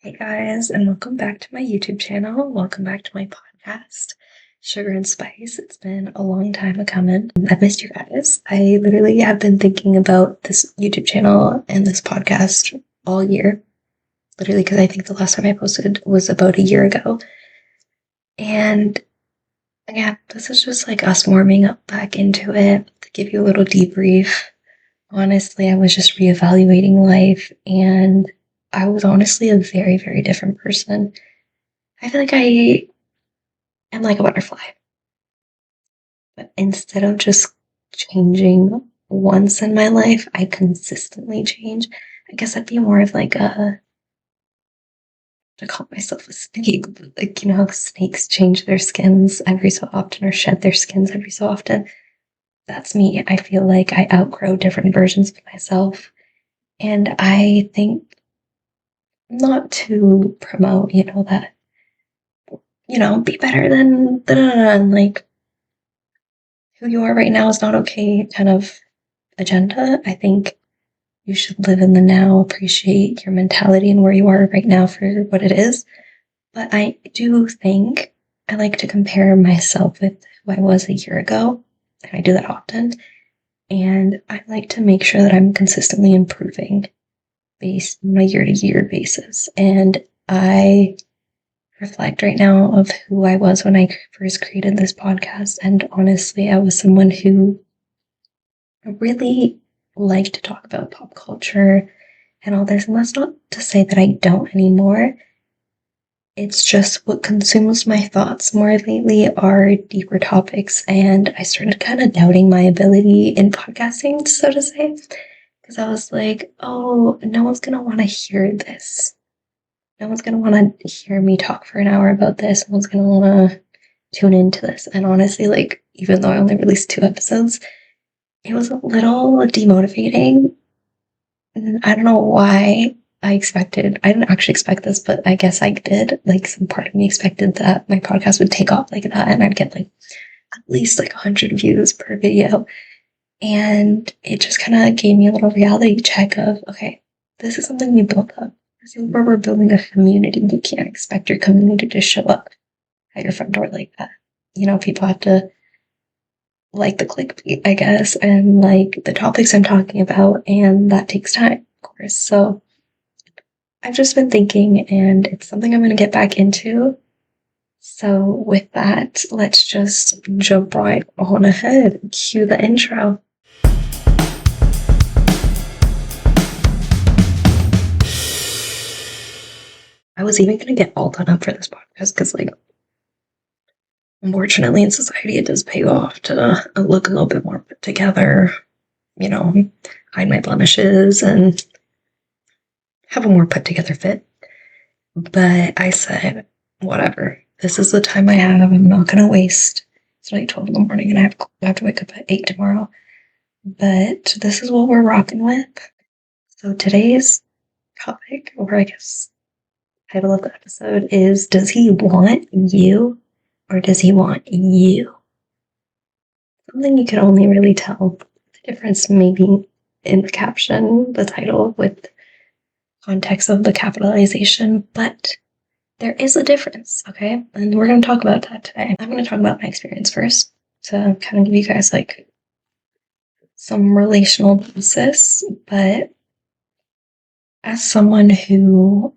Hey guys, and welcome back to my YouTube channel. Welcome back to my podcast, Sugar and Spice. It's been a long time coming. I've missed you guys. I literally have been thinking about this YouTube channel and this podcast all year. Literally, because I think the last time I posted was about a year ago. And yeah, this is just like us warming up back into it to give you a little debrief. Honestly, I was just reevaluating life, and I was honestly a very, very different person. I feel like I am like a butterfly, but instead of just changing once in my life, I consistently change. I guess I'd be more of like to call myself a snake. Like, how snakes change their skins every so often or shed their skins every so often. That's me. I feel like I outgrow different versions of myself. And I think not to promote, that, be better than, and like who you are right now is not okay kind of agenda. I think you should live in the now, appreciate your mentality and where you are right now for what it is. But I do think I like to compare myself with who I was a year ago. And I do that often. And I like to make sure that I'm consistently improving based on a year-to-year basis. And I reflect right now of who I was when I first created this podcast. And honestly, I was someone who really liked to talk about pop culture and all this. And that's not to say that I don't anymore. It's just what consumes my thoughts more lately are deeper topics. And I started kind of doubting my ability in podcasting, so to say. Because I was like, oh, no one's going to want to hear this. No one's going to want to hear me talk for an hour about this. No one's going to want to tune into this. And honestly, like, even though I only released 2 episodes, it was a little demotivating. And I don't know why I didn't actually expect this, but I guess I did. Like, some part of me expected that my podcast would take off like that and I'd get like at least like 100 views per video. And it just kind of gave me a little reality check of, okay, this is something we built up. This is where we're building a community. You can't expect your community to show up at your front door like that. People have to like the clickbait, I guess, and like the topics I'm talking about, and that takes time, of course. So I've just been thinking, and it's something I'm going to get back into. So with that, let's just jump right on ahead. Cue the intro. I was even going to get all done up for this podcast because, like, unfortunately in society, it does pay off to look a little bit more put together, hide my blemishes and have a more put together fit. But I said, whatever. This is the time I have. I'm not going to waste. It's like 12 in the morning and I have to wake up at 8 tomorrow. But this is what we're rocking with. So today's topic, or I guess title of the episode, is does he want you or does he want you? Something you could only really tell the difference maybe in the caption, the title, with context of the capitalization, but there is a difference, okay? And we're going to talk about that today. I'm going to talk about my experience first to kind of give you guys like some relational basis, but as someone who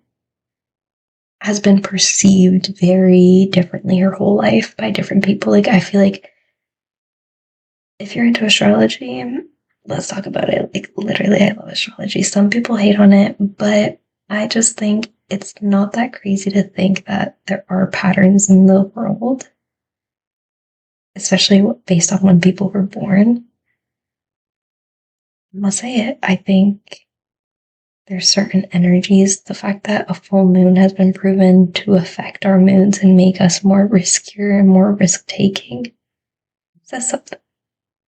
has been perceived very differently her whole life by different people, like I feel like if you're into astrology, let's talk about it. Like literally, I love astrology. Some people hate on it, but I just think it's not that crazy to think that there are patterns in the world, especially based on when people were born. I'll say it. I think there's certain energies. The fact that a full moon has been proven to affect our moods and make us more riskier and more risk-taking says something.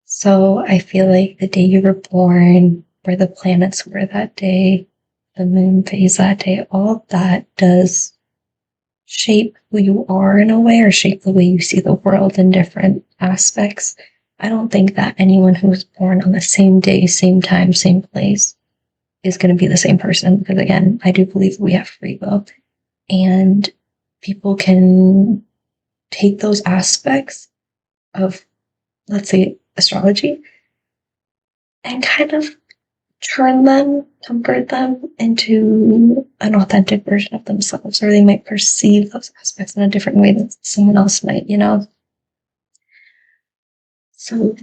So I feel like the day you were born, where the planets were that day, the moon phase that day, all of that does shape who you are in a way, or shape the way you see the world in different aspects. I don't think that anyone who was born on the same day, same time, same place is going to be the same person. Because again, I do believe we have free will. And people can take those aspects of, let's say, astrology and kind of convert them into an authentic version of themselves, or they might perceive those aspects in a different way than someone else might, So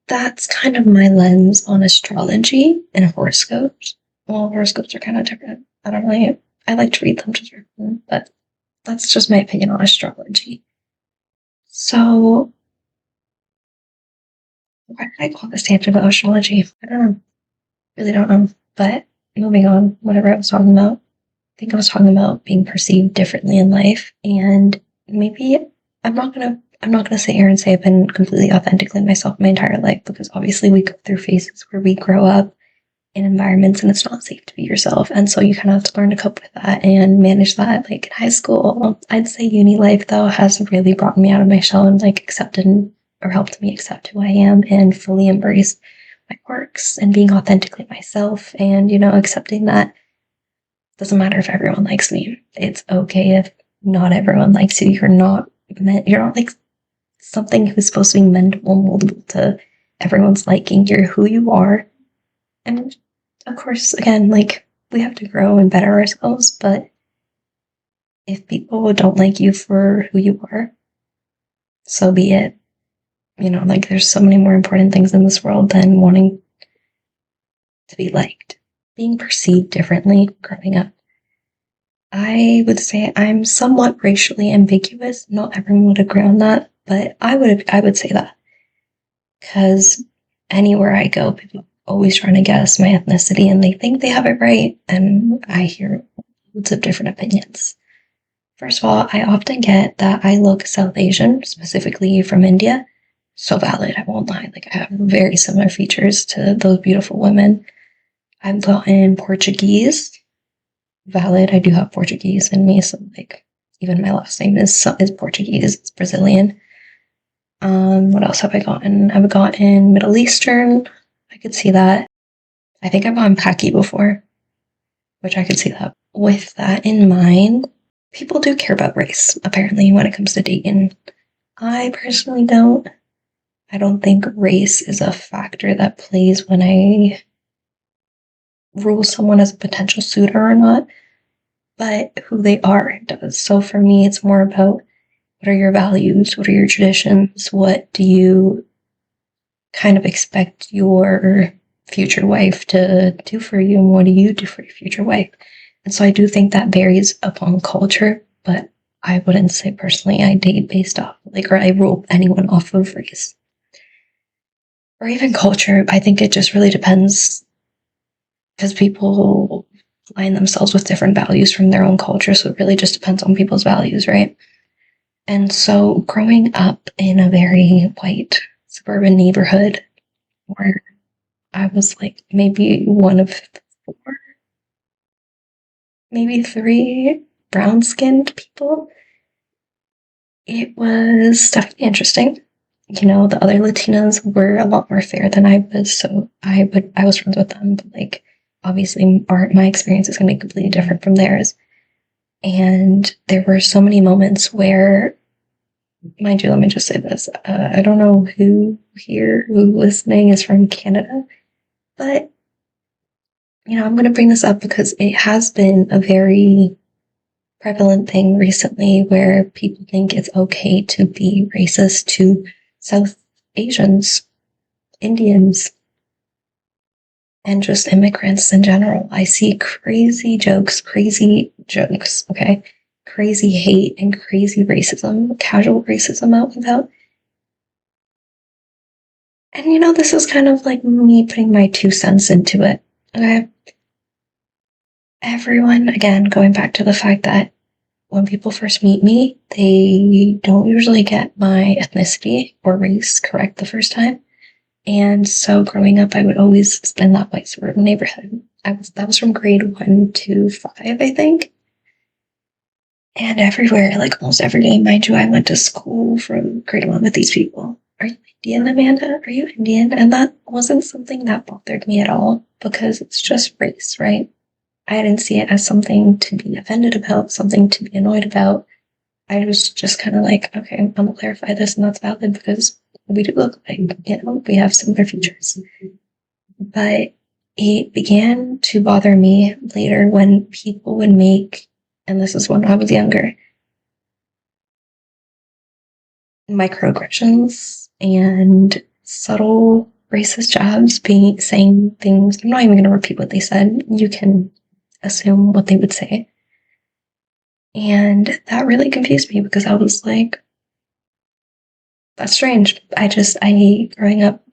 that's kind of my lens on astrology and horoscopes. Well, horoscopes are kind of different. I like to read them just for fun, but that's just my opinion on astrology. So, why did I call this tangent about astrology? I don't know. Really don't know. But moving on, whatever I was talking about, I think I was talking about being perceived differently in life, and maybe I'm not gonna sit here and say I've been completely authentically myself my entire life, because obviously we go through phases where we grow up in environments and it's not safe to be yourself, and so you kind of have to learn to cope with that and manage that. Like in high school, I'd say uni life though has really brought me out of my shell and like accepted or helped me accept who I am and fully embrace my quirks and being authentically myself, and accepting that doesn't matter if everyone likes me. It's okay if not everyone likes you. You're not like something who's supposed to be mendable, moldable to everyone's liking. You're who you are. And of course, again, like we have to grow and better ourselves, but if people don't like you for who you are, so be it. Like there's so many more important things in this world than wanting to be liked. Being perceived differently growing up. I would say I'm somewhat racially ambiguous. Not everyone would agree on that, but I would say that. Because anywhere I go, people are always trying to guess my ethnicity and they think they have it right, and I hear loads of different opinions. First of all, I often get that I look South Asian, specifically from India. So valid, I won't lie. Like I have very similar features to those beautiful women. I've gotten Portuguese. Valid, I do have Portuguese in me, so like even my last name is Portuguese, it's Brazilian. What else have I gotten? I've gotten Middle Eastern. I could see that. I think I've gotten Paki before, which I could see that. With that in mind, people do care about race, apparently, when it comes to dating. I personally don't. I don't think race is a factor that plays when I rule someone as a potential suitor or not, but who they are does. So for me, it's more about what are your values? What are your traditions? What do you kind of expect your future wife to do for you? And what do you do for your future wife? And so I do think that varies upon culture, but I wouldn't say personally I date based off, or I rule anyone off of race. Or even culture. I think it just really depends, because people align themselves with different values from their own culture, so it really just depends on people's values, right? And so growing up in a very white suburban neighborhood where I was like maybe one of 4, maybe 3 brown-skinned people, it was definitely interesting. The other Latinas were a lot more fair than I was, so I was friends with them, but like obviously my experience is going to be completely different from theirs. And there were so many moments where, mind you, let me just say this, I don't know who listening is from Canada, but I'm going to bring this up because it has been a very prevalent thing recently where people think it's okay to be racist to South Asians, Indians, and just immigrants in general. I see crazy jokes, okay? Crazy hate and crazy racism, casual racism out and about. And this is kind of like me putting my 2 cents into it, okay? Everyone, again, going back to the fact that when people first meet me, they don't usually get my ethnicity or race correct the first time. And so growing up, I would always spend that white suburban neighborhood. That was from grade 1 to 5, I think. And everywhere, like almost every day, mind you, I went to school from grade 1 with these people. Are you Indian, Amanda? Are you Indian? And that wasn't something that bothered me at all, because it's just race, right? I didn't see it as something to be offended about, something to be annoyed about. I was just kind of like, okay, I'm going to clarify this, and that's valid because we do look like, we have similar features. But it began to bother me later when people would make, and this is when I was younger, microaggressions and subtle racist jabs, saying things. I'm not even going to repeat what they said. You can assume what they would say. And that really confused me because I was like, that's strange. Growing up,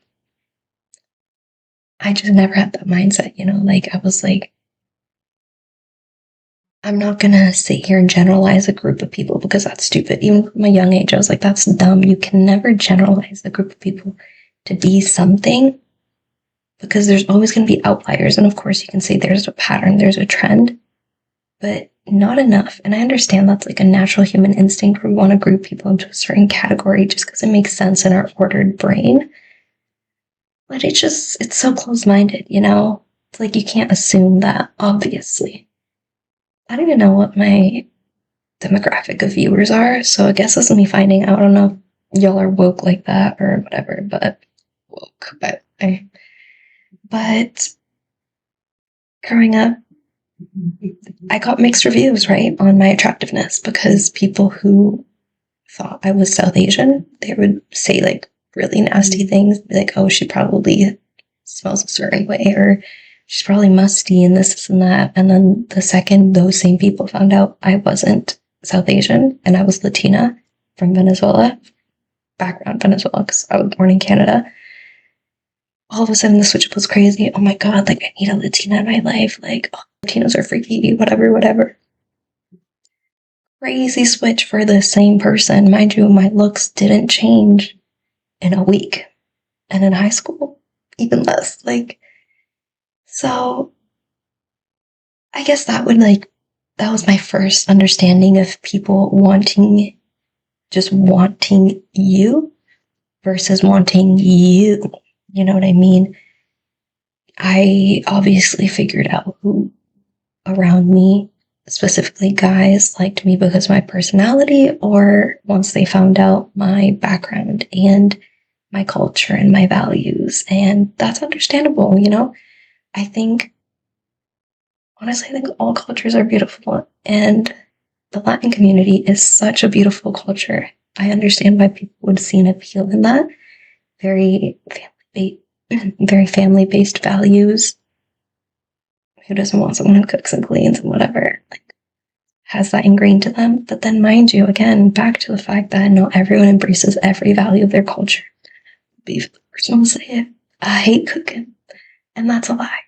I just never had that mindset, like I was like, I'm not gonna sit here and generalize a group of people because that's stupid. Even from a young age, I was like, that's dumb. You can never generalize a group of people to be something because there's always going to be outliers. And of course, you can say there's a pattern, there's a trend, but not enough. And I understand that's like a natural human instinct where we want to group people into a certain category just because it makes sense in our ordered brain. But it's so close-minded, It's like you can't assume that, obviously. I don't even know what my demographic of viewers are, so I guess this is me finding out. I don't know if y'all are woke like that or whatever, but woke. But growing up, I got mixed reviews, right, on my attractiveness because people who thought I was South Asian, they would say like really nasty things, be like, oh, she probably smells a certain way, or she's probably musty and this and that. And then the second those same people found out I wasn't South Asian and I was Latina from Venezuela, background Venezuela because I was born in Canada, all of a sudden the switch was crazy. Oh my God, like I need a Latina in my life. Like, oh, Latinos are freaky, whatever. Crazy switch for the same person. Mind you, my looks didn't change in a week. And in high school, even less. So I guess that was my first understanding of people wanting you versus wanting you. You know what I mean? I obviously figured out who around me, specifically guys, liked me because of my personality, or once they found out my background and my culture and my values. And that's understandable, Honestly, I think all cultures are beautiful, and the Latin community is such a beautiful culture. I understand why people would see an appeal in that. Very family-based values. Who doesn't want someone who cooks and cleans and whatever, has that ingrained to them? But then, mind you, again, back to the fact that not everyone embraces every value of their culture. Be the first one to say it. I hate cooking, and that's a lie.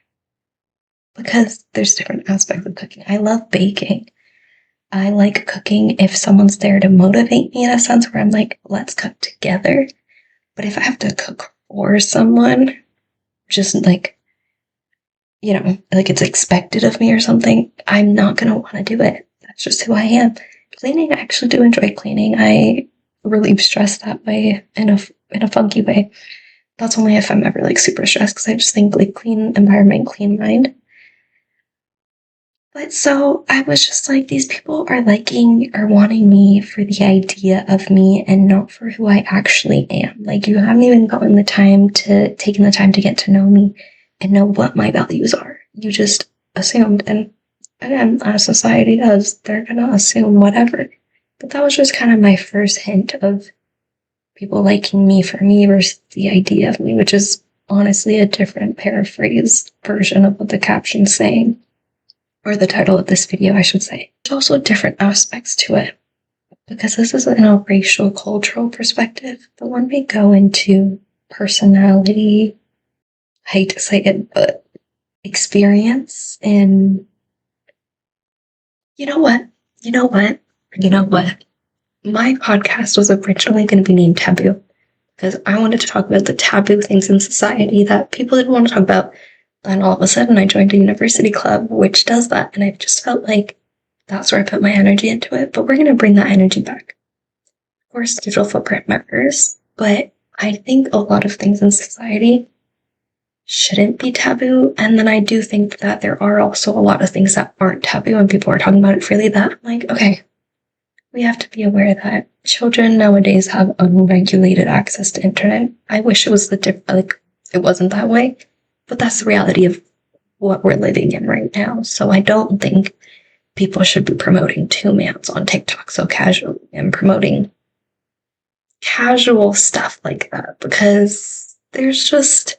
Because there's different aspects of cooking. I love baking. I like cooking if someone's there to motivate me in a sense where I'm like, let's cook together. But if I have to cook for someone, just like it's expected of me or something, I'm not going to want to do it. That's just who I am. Cleaning, I actually do enjoy cleaning. I relieve stress that way in a funky way. That's only if I'm ever super stressed, because I just think clean environment, clean mind. But so I was just like, these people are liking or wanting me for the idea of me and not for who I actually am. You haven't even taken the time to get to know me and know what my values are. You just assumed. And again, as society does, they're going to assume whatever. But that was just kind of my first hint of people liking me for me versus the idea of me, which is honestly a different paraphrased version of what the caption's saying. Or the title of this video, I should say. There's also different aspects to it, because this is in a racial, cultural perspective. But when we go into personality, I hate to say it, but experience, and you know what? My podcast was originally going to be named Taboo, because I wanted to talk about the taboo things in society that people didn't want to talk about. And all of a sudden, I joined a university club, which does that. And I've just felt like that's where I put my energy into it. But we're going to bring that energy back. Of course, digital footprint matters. But I think a lot of things in society shouldn't be taboo. And then I do think that there are also a lot of things that aren't taboo and people are talking about it freely that I'm like, okay, we have to be aware that children nowadays have unregulated access to internet. I wish it was it wasn't that way, but that's the reality of what we're living in right now. So I don't think people should be promoting two-mans on TikTok so casually and promoting casual stuff like that, because there's just,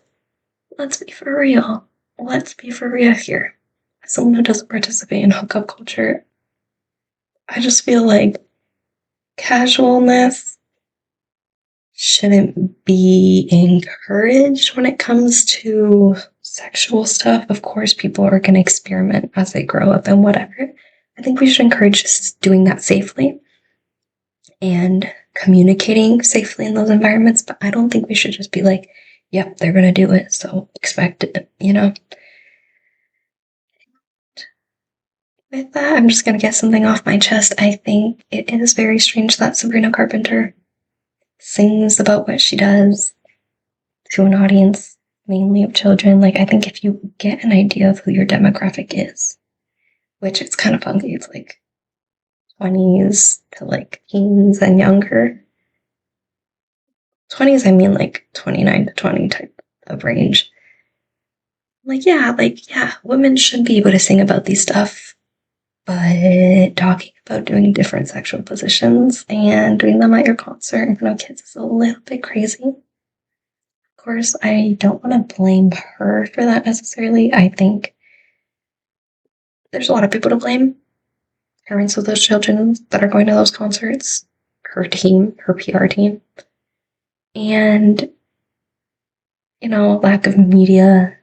let's be for real. Let's be for real here. As someone who doesn't participate in hookup culture, I just feel like casualness shouldn't be encouraged when it comes to sexual stuff. Of course, people are going to experiment as they grow up and whatever. I think we should encourage just doing that safely and communicating safely in those environments, but I don't think we should just be like, yep, they're going to do it, so expect it, you know? With that, I'm just going to get something off my chest. I think it is very strange that Sabrina Carpenter sings about what she does to an audience mainly of children. Like, I think if you get an idea of who your demographic is, which it's kind of funky, it's like 20s to like teens and younger. 20s, I mean like 29 to 20 type of range. Like, yeah, women should be able to sing about these stuff, but talking about doing different sexual positions and doing them at your concert in front of kids is a little bit crazy. Of course, I don't want to blame her for that necessarily. I think there's a lot of people to blame. Parents of those children that are going to those concerts, her team, her PR team, and, you know, lack of media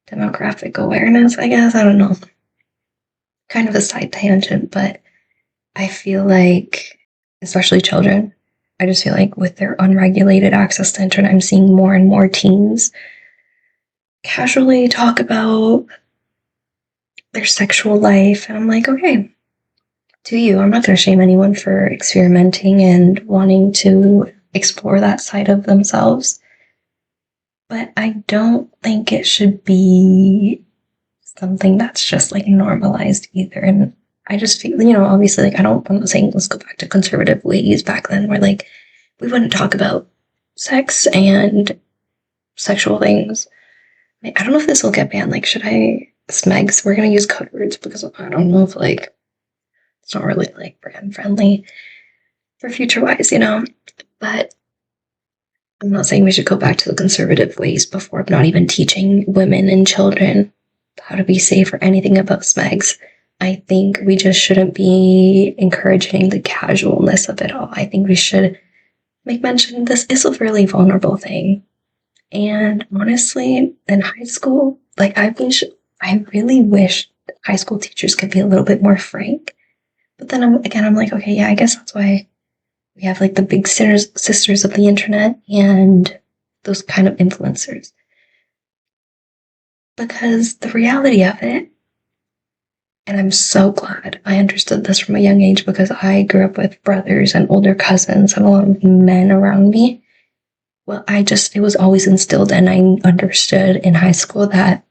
demographic awareness, I guess. I don't know. Kind of a side tangent, but I feel like, especially children, I just feel like with their unregulated access to internet, I'm seeing more and more teens casually talk about their sexual life. And I'm like, okay, to you. I'm not going to shame anyone for experimenting and wanting to explore that side of themselves. But I don't think it should be something that's just like normalized either. And I just feel, you know, obviously, like, I'm not saying let's go back to conservative ways back then where like we wouldn't talk about sex and sexual things. I don't know if this will get banned. Like, should I, Smegs, we're going to use code words because I don't know if like it's not really like brand friendly for future wise, you know, but I'm not saying we should go back to the conservative ways before of not even teaching women and children how to be safe or anything about smegs. I think we just shouldn't be encouraging the casualness of it all. I think we should make mention this is a really vulnerable thing. And honestly, in high school, like I really wish high school teachers could be a little bit more frank. But then I'm like, okay, yeah, I guess that's why we have like the big sisters of the internet and those kind of influencers. Because the reality of it, and I'm so glad I understood this from a young age because I grew up with brothers and older cousins and a lot of men around me. Well, it was always instilled, and I understood in high school that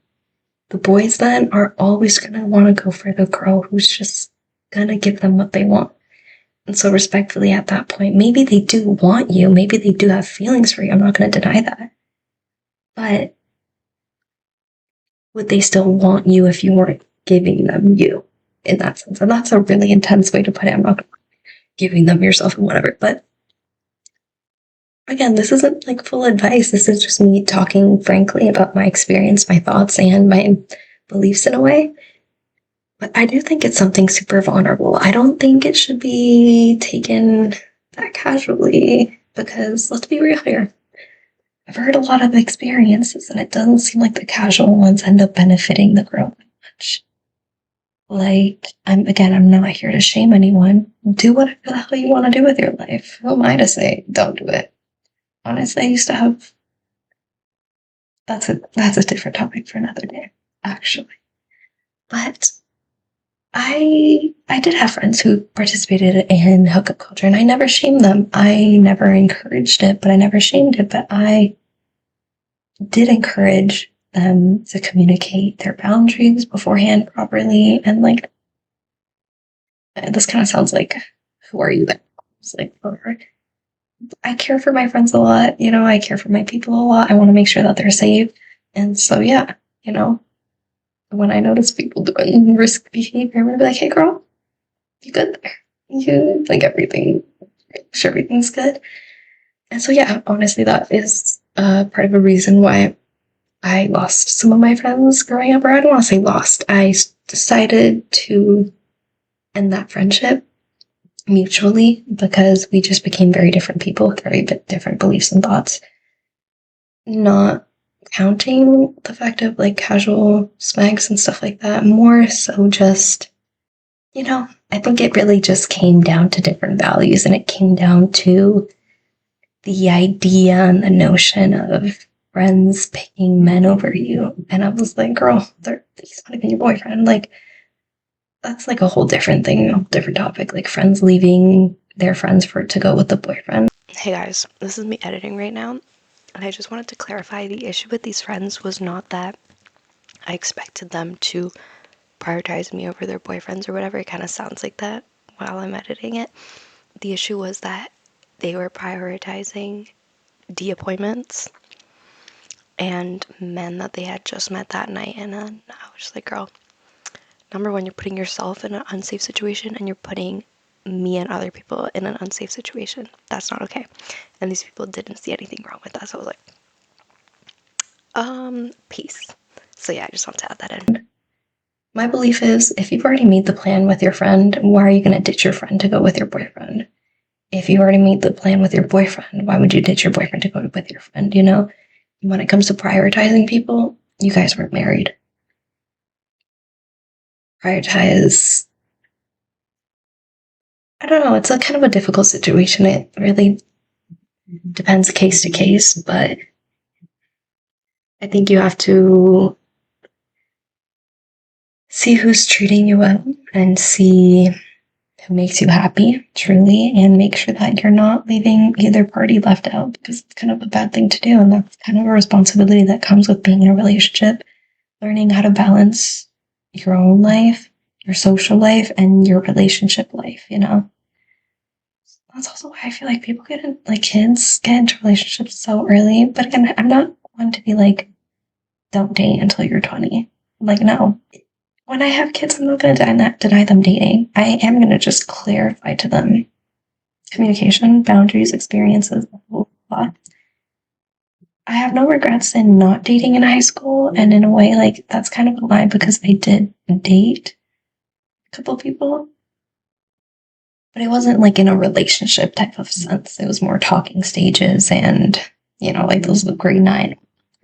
the boys then are always going to want to go for the girl who's just going to give them what they want. And so respectfully at that point, maybe they do want you, maybe they do have feelings for you, I'm not going to deny that. But would they still want you if you weren't giving them you in that sense? And that's a really intense way to put it. I'm not giving them yourself and whatever. But again, this isn't like full advice. This is just me talking frankly about my experience, my thoughts, and my beliefs in a way. But I do think it's something super vulnerable. I don't think it should be taken that casually because let's be real here. I've heard a lot of experiences and it doesn't seem like the casual ones end up benefiting the girl that much. Like, I'm not here to shame anyone. Do whatever the hell you want to do with your life. Who am I to say don't do it? Honestly, I used to have... That's a different topic for another day, actually. But I did have friends who participated in hookup culture, and I never shamed them. I never encouraged it, but I never shamed it. But I did encourage them to communicate their boundaries beforehand properly. And like, this kind of sounds like, who are you then? It's like, I care for my friends a lot, you know, I care for my people a lot. I want to make sure that they're safe. And so, yeah, you know, when I notice people doing risky behavior, I'm gonna be like, hey girl, you good there? You like sure everything's good. And so, yeah, honestly, that is part of a reason why I lost some of my friends growing up, or I don't want to say lost. I decided to end that friendship mutually because we just became very different people with very different beliefs and thoughts. Not counting the fact of like casual smags and stuff like that, more so just, you know, I think it really just came down to different values, and it came down to the idea and the notion of friends picking men over you. And I was like, girl, he's not even your boyfriend. Like, that's like a whole different thing, a different topic. Like friends leaving their friends to go with the boyfriend. Hey guys, this is me editing right now, and I just wanted to clarify the issue with these friends was not that I expected them to prioritize me over their boyfriends or whatever. It kind of sounds like that while I'm editing it. The issue was that they were prioritizing D appointments and men that they had just met that night, and I was just like, girl, number one, you're putting yourself in an unsafe situation, and you're putting me and other people in an unsafe situation. That's not okay. And these people didn't see anything wrong with that, so I was like, peace. So yeah, I just want to add that in. My belief is, if you've already made the plan with your friend, why are you going to ditch your friend to go with your boyfriend? If you already made the plan with your boyfriend, why would you ditch your boyfriend to go with your friend, you know? When it comes to prioritizing people, you guys weren't married. Prioritize, I don't know, it's a kind of a difficult situation. It really depends case to case, but I think you have to see who's treating you well and see who makes you happy, truly, and make sure that you're not leaving either party left out, because it's kind of a bad thing to do, and that's kind of a responsibility that comes with being in a relationship, learning how to balance your own life, your social life, and your relationship life, you know? That's also why I feel like people kids get into relationships so early, but again, I'm not one to be like, don't date until you're 20. Like, no. When I have kids, I'm not going to deny them dating. I am going to just clarify to them communication, boundaries, experiences, a whole lot. I have no regrets in not dating in high school, and in a way, like, that's kind of a lie because I did date a couple people, but it wasn't like in a relationship type of sense. It was more talking stages and, you know, like those grade 9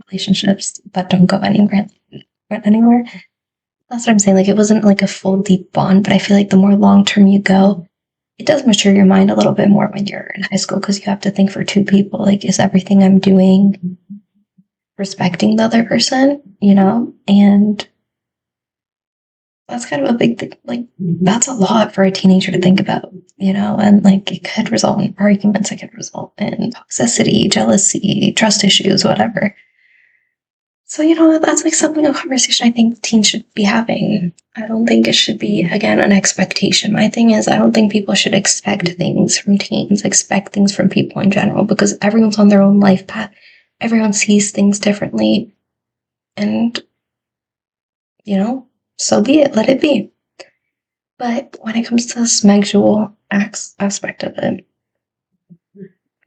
relationships that don't go anywhere. That's what I'm saying. Like, it wasn't like a full deep bond, but I feel like the more long-term you go, it does mature your mind a little bit more when you're in high school, because you have to think for two people. Like, is everything I'm doing respecting the other person, you know? And that's kind of a big thing. Like, that's a lot for a teenager to think about, you know? And like, it could result in arguments, it could result in toxicity, jealousy, trust issues, whatever. So, you know, that's like something, a conversation I think teens should be having. I don't think it should be, again, an expectation. My thing is, I don't think people should expect things from teens, expect things from people in general, because everyone's on their own life path. Everyone sees things differently. And, you know, so be it, let it be. But when it comes to the sexual aspect of it,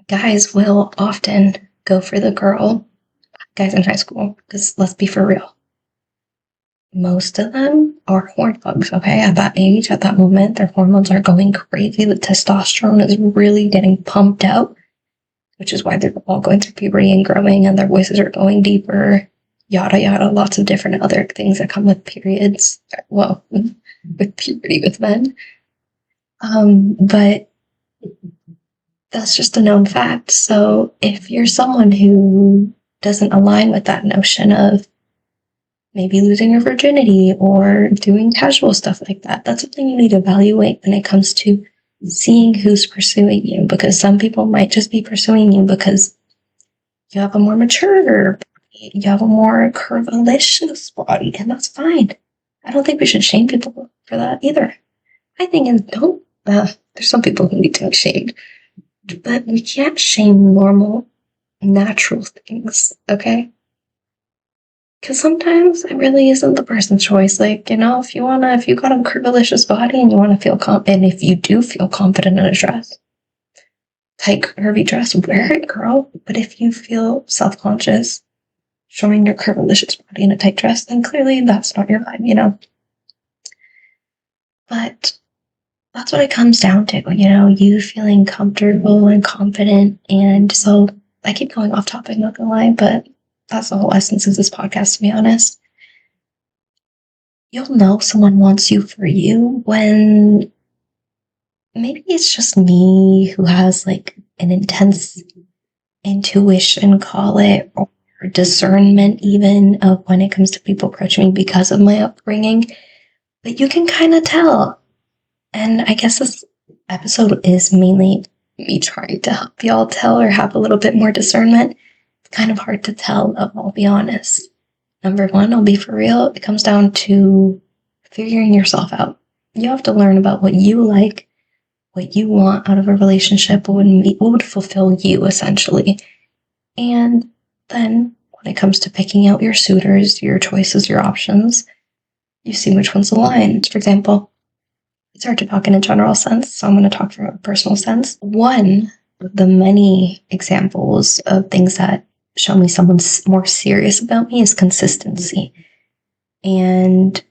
guys will often go for the girl, guys in high school, because let's be for real. Most of them are horn bugs, okay? At that age, at that moment, their hormones are going crazy. The testosterone is really getting pumped out, which is why they're all going through puberty and growing, and their voices are going deeper, yada, yada, lots of different other things that come with periods. Well, with puberty with men. But that's just a known fact. So if you're someone who doesn't align with that notion of maybe losing your virginity or doing casual stuff like that, that's something you need to evaluate when it comes to seeing who's pursuing you, because some people might just be pursuing you because you have a more mature you have a more curvilicious body, and that's fine. I don't think we should shame people for that either. I think there's some people who need to be shamed, but we can't shame normal, natural things, okay? Because sometimes it really isn't the person's choice. Like, if you got a curvilicious body and you want to feel confident, and if you do feel confident in a dress, tight, curvy dress, wear it, girl. But if you feel self-conscious showing your curvilicious body in a tight dress, then clearly that's not your vibe, But that's what it comes down to, you feeling comfortable and confident. And so I keep going off topic, not gonna lie, but that's the whole essence of this podcast, to be honest. You'll know someone wants you for you when maybe it's just me who has like an intense intuition, call it, or discernment even of when it comes to people approaching me because of my upbringing. But you can kind of tell. And I guess this episode is mainly me trying to help y'all tell or have a little bit more discernment. It's kind of hard to tell, I'll be honest. Number one, I'll be for real. It comes down to figuring yourself out. You have to learn about what you like, what you want out of a relationship, what would fulfill you, essentially. And then when it comes to picking out your suitors, your choices, your options, you see which ones align. For example, it's hard to talk in a general sense, so I'm going to talk from a personal sense. One of the many examples of things that show me someone's more serious about me is consistency. And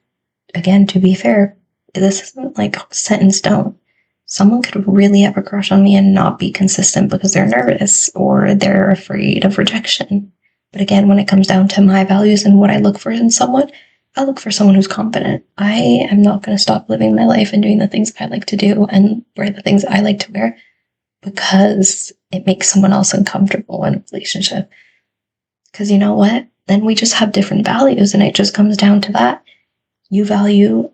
again, to be fair, this isn't like set in stone. Someone could really have a crush on me and not be consistent because they're nervous or they're afraid of rejection. But again, when it comes down to my values and what I look for in someone, I look for someone who's confident. I am not going to stop living my life and doing the things I like to do and wear the things I like to wear because it makes someone else uncomfortable in a relationship. Because you know what? Then we just have different values and it just comes down to that. You value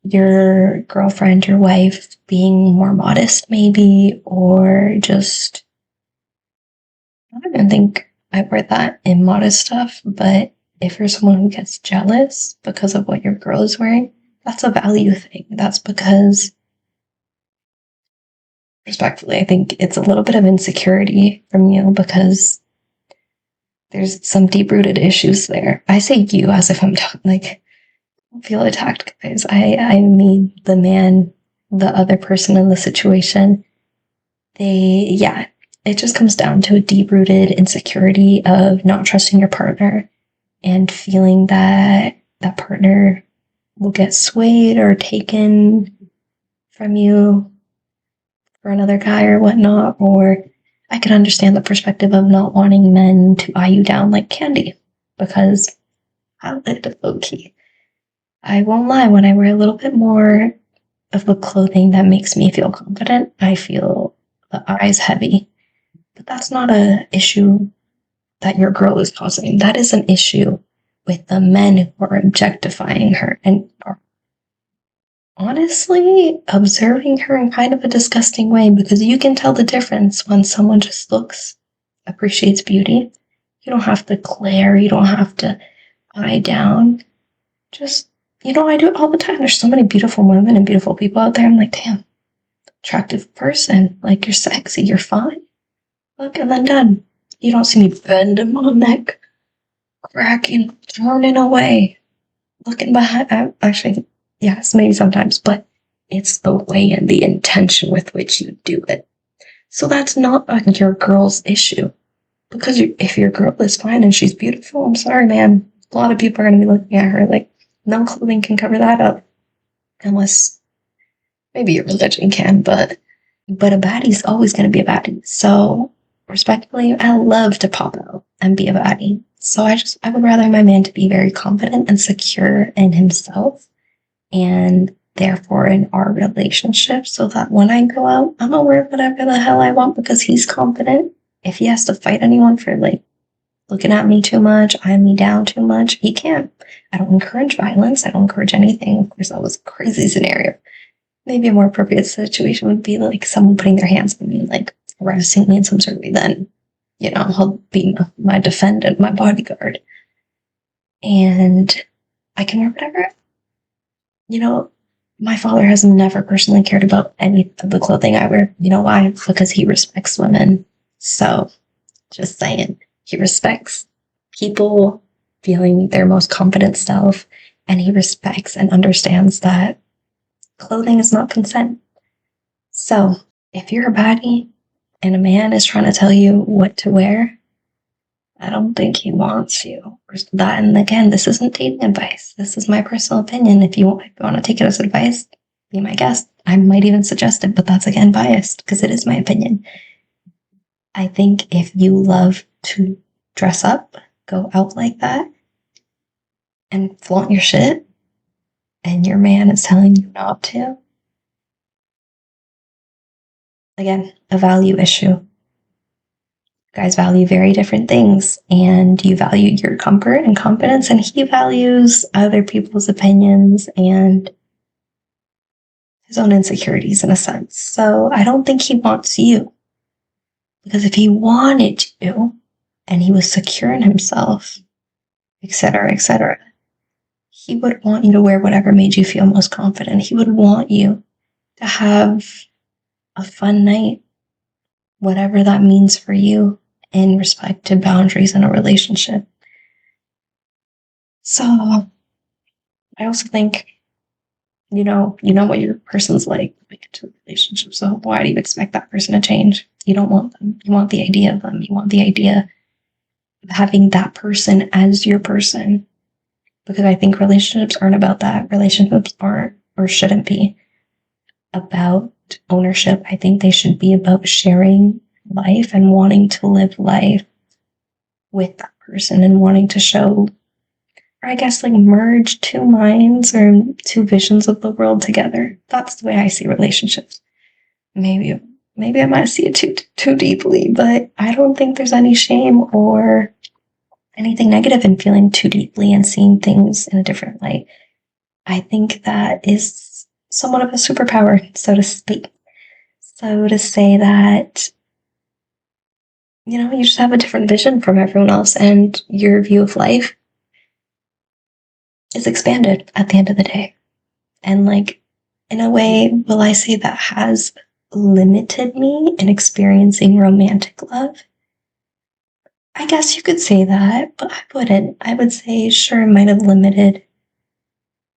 your girlfriend, your wife being more modest maybe, or just, I don't even think I wear that in modest stuff, but if you're someone who gets jealous because of what your girl is wearing, that's a value thing. That's because, respectfully, I think it's a little bit of insecurity from you because there's some deep-rooted issues there. I say you as if I'm like, don't feel attacked, guys. I mean the man, the other person in the situation. It just comes down to a deep-rooted insecurity of not trusting your partner and feeling that that partner will get swayed or taken from you for another guy or whatnot. Or I could understand the perspective of not wanting men to eye you down like candy because I like it low-key. I won't lie, when I wear a little bit more of the clothing that makes me feel confident, I feel the eyes heavy. But that's not an issue that your girl is causing. That is an issue with the men who are objectifying her and are honestly observing her in kind of a disgusting way, because you can tell the difference when someone just appreciates beauty. You don't have to glare, you don't have to eye down. Just, I do it all the time. There's so many beautiful women and beautiful people out there. I'm like, damn, attractive person. Like, you're sexy, you're fine. Look, and then done. You don't see me bending my neck, cracking, turning away, looking behind. Actually, yes, maybe sometimes, but it's the way and the intention with which you do it. So that's not your girl's issue. Because if your girl is fine and she's beautiful, I'm sorry, man. A lot of people are going to be looking at her like, no clothing can cover that up. Unless maybe your religion can, but a baddie's always going to be a baddie. So, respectfully, I love to pop out and be a baddie. So I would rather my man to be very confident and secure in himself and therefore in our relationship, so that when I go out, I'm gonna wear whatever the hell I want because he's confident. If he has to fight anyone for like looking at me too much, eyeing me down too much, he can. I don't encourage violence. I don't encourage anything. Of course, that was a crazy scenario. Maybe a more appropriate situation would be like someone putting their hands on me, like arresting me in some sort of way. Then, he'll be my defendant, my bodyguard. and I can wear whatever. My father has never personally cared about any of the clothing I wear. You know why? Because he respects women. So, just saying, he respects people feeling their most confident self, and he respects and understands that clothing is not consent. So, if you're a baddie and a man is trying to tell you what to wear, I don't think he wants you. That, and again, this isn't dating advice. This is my personal opinion. If you want to take it as advice, be my guest. I might even suggest it, but that's again biased because it is my opinion. I think if you love to dress up, go out like that, and flaunt your shit, and your man is telling you not to, again, a value issue. Guys value very different things, and you value your comfort and confidence, and he values other people's opinions and his own insecurities in a sense. So I don't think he wants you, because if he wanted you and he was secure in himself, etc., he would want you to wear whatever made you feel most confident. He would want you to have a fun night, whatever that means for you, in respect to boundaries in a relationship. So I also think, you know what your person's like into a relationship. So why do you expect that person to change? You don't want them. You want the idea of them. You want the idea of having that person as your person. Because I think relationships aren't about that. Relationships aren't, or shouldn't be, about ownership. I think they should be about sharing life and wanting to live life with that person and wanting to show, or I guess like merge two minds or two visions of the world together. That's the way I see relationships. Maybe I might see it too deeply, but I don't think there's any shame or anything negative in feeling too deeply and seeing things in a different light. I think that is somewhat of a superpower, so to speak. So to say that, you just have a different vision from everyone else, and your view of life is expanded at the end of the day. And in a way, will I say that has limited me in experiencing romantic love? I guess you could say that, but I wouldn't. I would say, sure, it might have limited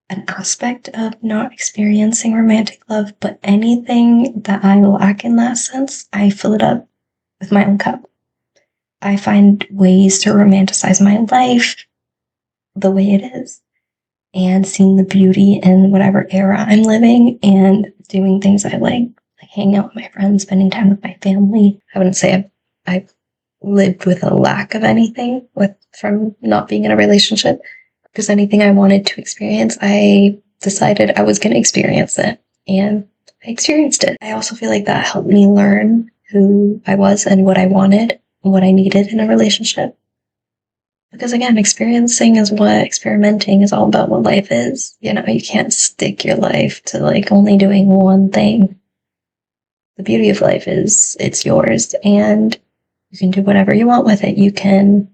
an aspect of not experiencing romantic love, but anything that I lack in that sense, I fill it up with my own cup. I find ways to romanticize my life the way it is, and seeing the beauty in whatever era I'm living, and doing things I like hanging out with my friends, spending time with my family. I wouldn't say I've lived with a lack of anything from not being in a relationship, because anything I wanted to experience, I decided I was going to experience it, and I experienced it. I also feel like that helped me learn who I was and what I wanted and what I needed in a relationship. Because again, experimenting is all about what life is. You can't stick your life to only doing one thing. The beauty of life is it's yours, and you can do whatever you want with it. You can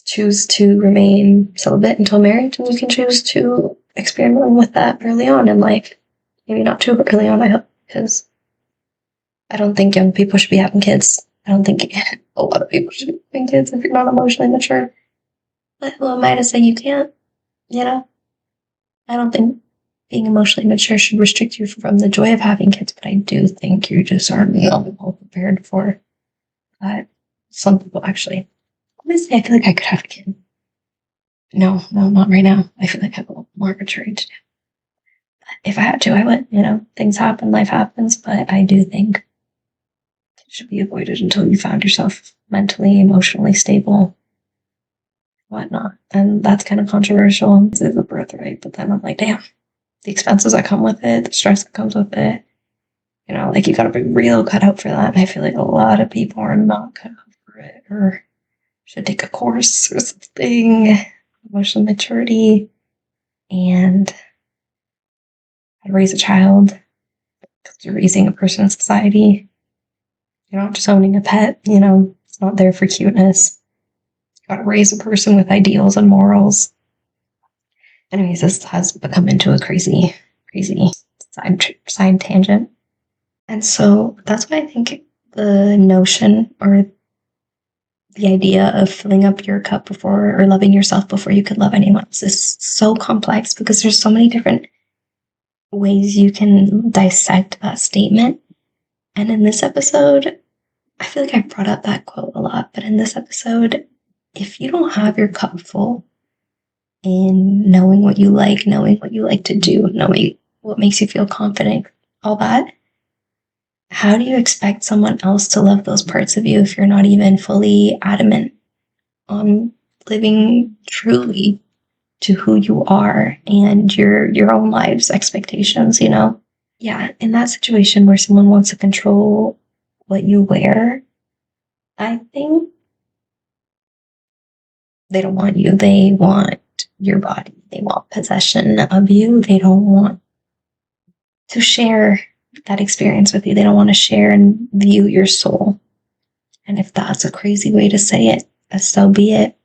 choose to remain celibate until marriage, and you can choose to experiment with that early on in life. Maybe not too early on, I hope, because I don't think young people should be having kids. I don't think a lot of people should be having kids if you're not emotionally mature. But who am I to say you can't? I don't think being emotionally mature should restrict you from the joy of having kids, but I do think you just aren't well prepared for that. Some people actually. Honestly, I feel like I could have a kid. No, not right now. I feel like I have a lot more maturity to do. If I had to, I would. Things happen, life happens, but I do think it should be avoided until you found yourself mentally, emotionally stable, whatnot. And that's kind of controversial. It's a birthright, but then I'm like, damn, the expenses that come with it, the stress that comes with it, you gotta be real cut out for that. And I feel like a lot of people are not cut out for it, or should take a course or something, emotional maturity, and how to raise a child, because you're raising a person in society. You're not just owning a pet, it's not there for cuteness. got to raise a person with ideals and morals. Anyways, this has become into a crazy side tangent. And so that's why I think the notion or the idea of filling up your cup before or loving yourself before you could love anyone else is so complex, because there's so many different ways you can dissect that statement. And in this episode, I feel like I brought up that quote a lot, but in this episode, if you don't have your cup full in knowing what you like to do, knowing what makes you feel confident, all that, how do you expect someone else to love those parts of you if you're not even fully adamant on living truly to who you are and your own life's expectations, you know? Yeah, in that situation where someone wants to control what you wear, I think they don't want you. They want your body. They want possession of you. They don't want to share that experience with you. They don't want to share and view your soul. And if that's a crazy way to say it, so be it.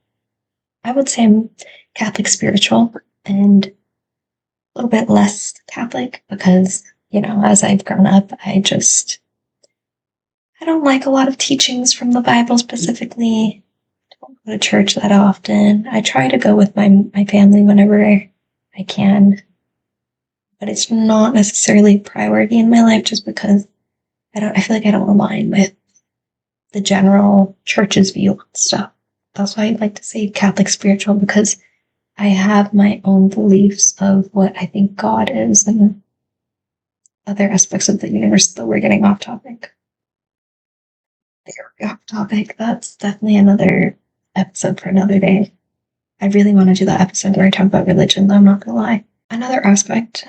I would say I'm Catholic spiritual and a little bit less Catholic because, you know, as I've grown up, I don't like a lot of teachings from the Bible specifically. I don't go to church that often. I try to go with my family whenever I can, but it's not necessarily a priority in my life just because I feel like I don't align with the general church's view on stuff. That's why I like to say Catholic spiritual, because I have my own beliefs of what I think God is and other aspects of the universe, but we're getting off topic. Off topic. That's definitely another episode for another day. I really want to do that episode where I talk about religion, though, I'm not gonna lie. Another aspect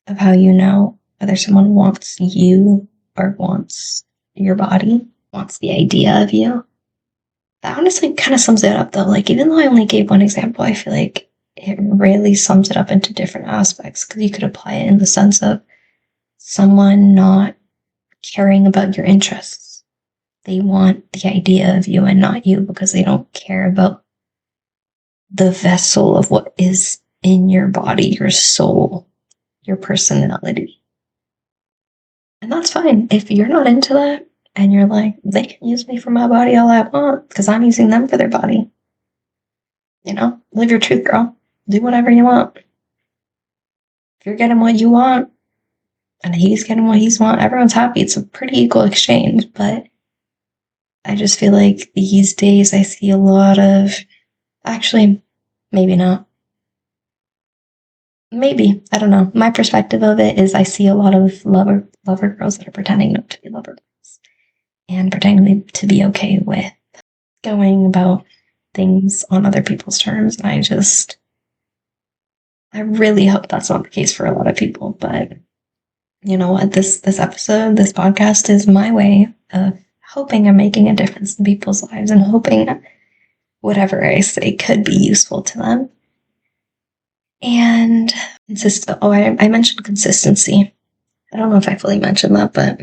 of how you know whether someone wants you or wants your body, wants the idea of you. That honestly kind of sums it up, though. Like, even though I only gave one example, I feel like it really sums it up into different aspects, because you could apply it in the sense of someone not caring about your interests. They want the idea of you and not you because they don't care about the vessel of what is in your body, your soul, your personality. And that's fine. If you're not into that and you're like, they can use me for my body all I want because I'm using them for their body. You know, live your truth, girl. Do whatever you want. If you're getting what you want and he's getting what he's want, everyone's happy. It's a pretty equal exchange, but I just feel like these days I see a lot of, actually, maybe not. Maybe, I don't know. My perspective of it is I see a lot of lover girls that are pretending not to be lover girls and pretending to be okay with going about things on other people's terms. And I really hope that's not the case for a lot of people. But you know what? This episode, this podcast is my way of hoping I'm making a difference in people's lives and hoping whatever I say could be useful to them. And I mentioned consistency. I don't know if I fully mentioned that, but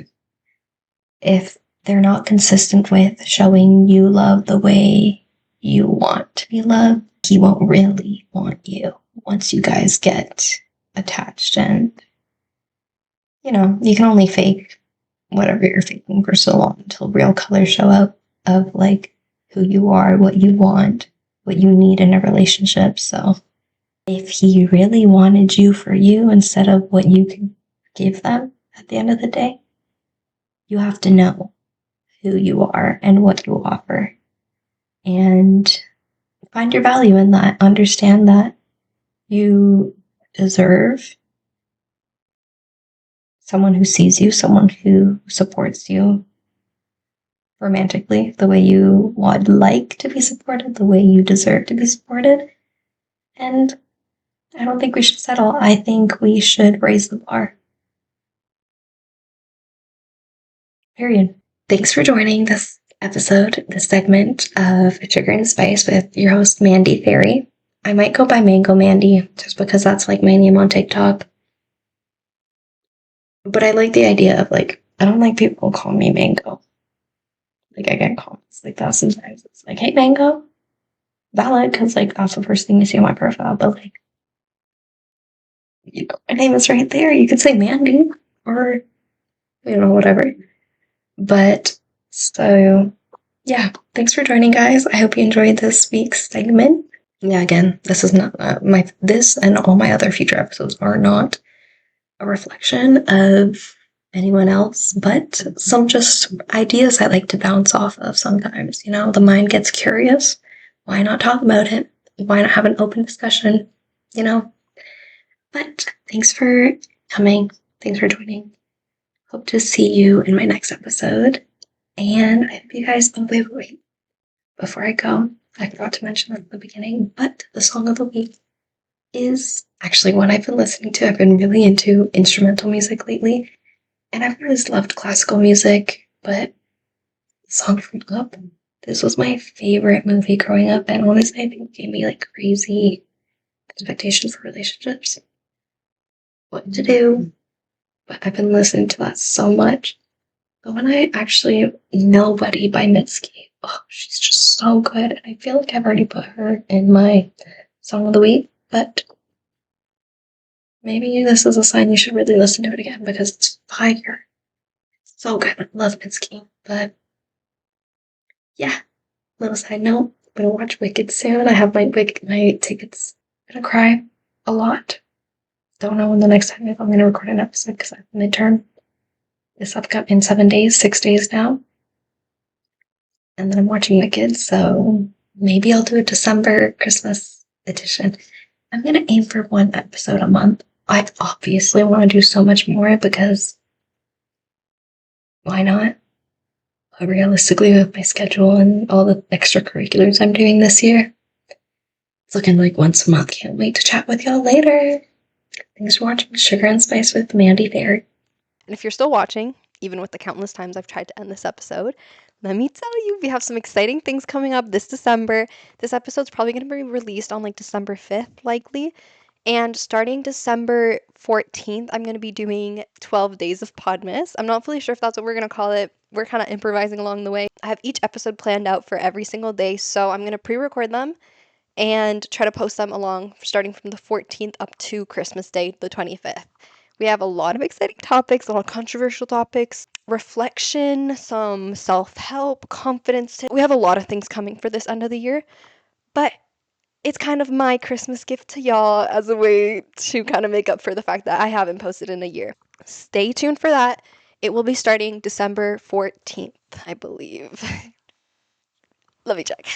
if they're not consistent with showing you love the way you want to be loved, he won't really want you once you guys get attached. And, you know, you can only fake whatever you're faking for so long until real colors show up of like who you are, what you want, what you need in a relationship. So if he really wanted you for you instead of what you could give them at the end of the day, you have to know who you are and what you offer. And find your value in that. Understand that you deserve someone who sees you, someone who supports you romantically the way you would like to be supported, the way you deserve to be supported. And I don't think we should settle. I think we should raise the bar. Period. Thanks for joining this episode, this segment of Sugar and Spice with your host, Mandy Ferri. I might go by mangomandy just because that's like my name on TikTok. But I like the idea of like, I don't like people calling me Mango. Like I get comments like that sometimes. It's like, hey, Mango. valid because like that's the first thing you see on my profile, but like, you know, my name is right there. You could say Mandy or, you know, whatever. But so, yeah, thanks for joining, guys. I hope you enjoyed this week's segment. Yeah, again, this is not this and all my other future episodes are not a reflection of anyone else, but some just ideas I like to bounce off of sometimes. You know, the mind gets curious. Why not talk about it? Why not have an open discussion? You know? But thanks for coming. Thanks for joining. Hope to see you in my next episode. And I hope you guys, oh, wait. Before I go, I forgot to mention that at the beginning, but the song of the week is actually one I've been listening to. I've been really into instrumental music lately, and I've always loved classical music, but the song from Up, this was my favorite movie growing up, and honestly, I think it gave me like crazy expectations for relationships, what to do, but I've been listening to that so much. But when I actually, Nobody by Mitski, oh, she's just so good, and I feel like I've already put her in my song of the week, but maybe this is a sign you should really listen to it again because it's fire. It's so good. I love Mitski. But yeah, little side note, I'm gonna watch Wicked soon. I have my tickets. I'm gonna cry a lot. Don't know when the next time I'm gonna record an episode because I have a midterm. This upcoming in 7 days, 6 days now. And then I'm watching Wicked, so maybe I'll do a December Christmas edition. I'm gonna aim for one episode a month. I obviously want to do so much more because why not? But realistically, with my schedule and all the extracurriculars I'm doing this year, it's looking like once a month. Can't wait to chat with y'all later. Thanks for watching Sugar and Spice with Mandy Ferri. And if you're still watching, even with the countless times I've tried to end this episode, let me tell you, we have some exciting things coming up this December. This episode's probably going to be released on like December 5th, likely. And starting December 14th, I'm going to be doing 12 days of Podmas. I'm not fully sure if that's what we're going to call it. We're kind of improvising along the way. I have each episode planned out for every single day, so I'm going to pre-record them and try to post them along starting from the 14th up to Christmas Day, the 25th. We have a lot of exciting topics, a lot of controversial topics, reflection, some self-help, confidence tips. We have a lot of things coming for this end of the year, but it's kind of my Christmas gift to y'all as a way to kind of make up for the fact that I haven't posted in a year. Stay tuned for that. It will be starting December 14th, I believe. Let me check.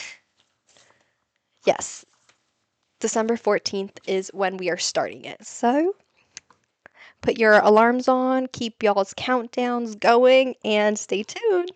Yes, December 14th is when we are starting it. So put your alarms on, keep y'all's countdowns going, and stay tuned.